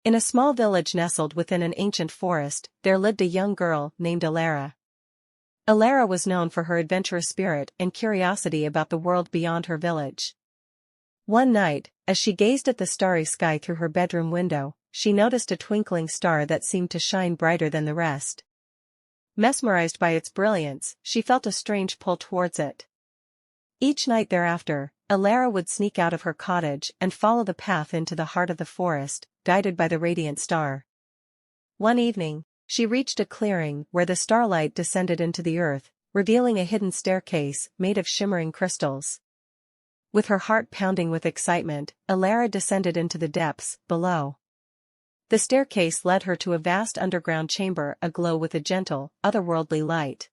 In a small village nestled within an ancient forest, there lived a young girl named Alara. Alara was known for her adventurous spirit and curiosity about the world beyond her village. One night, as she gazed at the starry sky through her bedroom window, she noticed a twinkling star that seemed to shine brighter than the rest. Mesmerized by its brilliance, she felt a strange pull towards it. Each night thereafter, Alara would sneak out of her cottage and follow the path into the heart of the forest, guided by the radiant star. One evening, she reached a clearing where the starlight descended into the earth, revealing a hidden staircase made of shimmering crystals. With her heart pounding with excitement, Alara descended into the depths below. The staircase led her to a vast underground chamber aglow with a gentle, otherworldly light.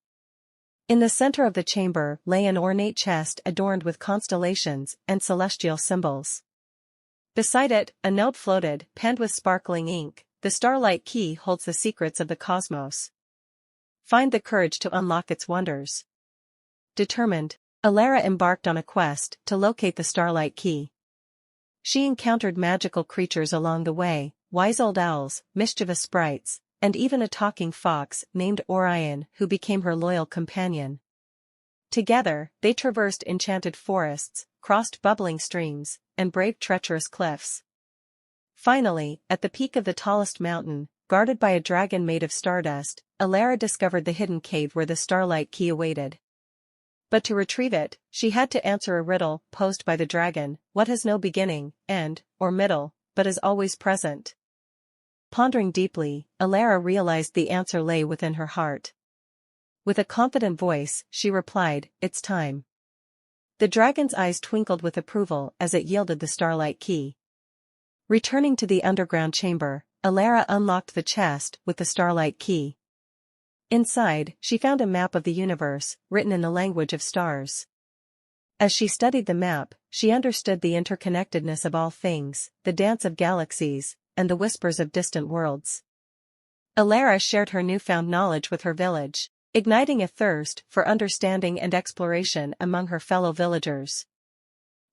In the center of the chamber lay an ornate chest adorned with constellations and celestial symbols. Beside it, a note floated, penned with sparkling ink. The Starlight Key holds the secrets of the cosmos. Find the courage to unlock its wonders. Determined, Alara embarked on a quest to locate the Starlight Key. She encountered magical creatures along the way, wise old owls, mischievous sprites, and even a talking fox named Orion who became her loyal companion. Together, they traversed enchanted forests, crossed bubbling streams, and braved treacherous cliffs. Finally, at the peak of the tallest mountain, guarded by a dragon made of stardust, Alara discovered the hidden cave where the Starlight Key awaited. But to retrieve it, she had to answer a riddle posed by the dragon: what has no beginning, end, or middle, but is always present? Pondering deeply, Alara realized the answer lay within her heart. With a confident voice, she replied, "It's time." The dragon's eyes twinkled with approval as it yielded the Starlight Key. Returning to the underground chamber, Alara unlocked the chest with the Starlight Key. Inside, she found a map of the universe, written in the language of stars. As she studied the map, she understood the interconnectedness of all things, the dance of galaxies, and the whispers of distant worlds. Alara shared her newfound knowledge with her village, igniting a thirst for understanding and exploration among her fellow villagers.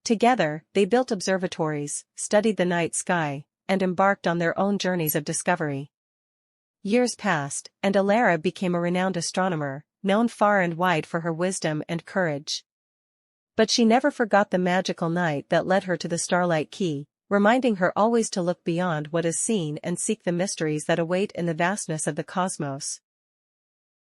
Together, they built observatories, studied the night sky, and embarked on their own journeys of discovery. Years passed, and Alara became a renowned astronomer, known far and wide for her wisdom and courage. But she never forgot the magical night that led her to the Starlight Key, reminding her always to look beyond what is seen and seek the mysteries that await in the vastness of the cosmos.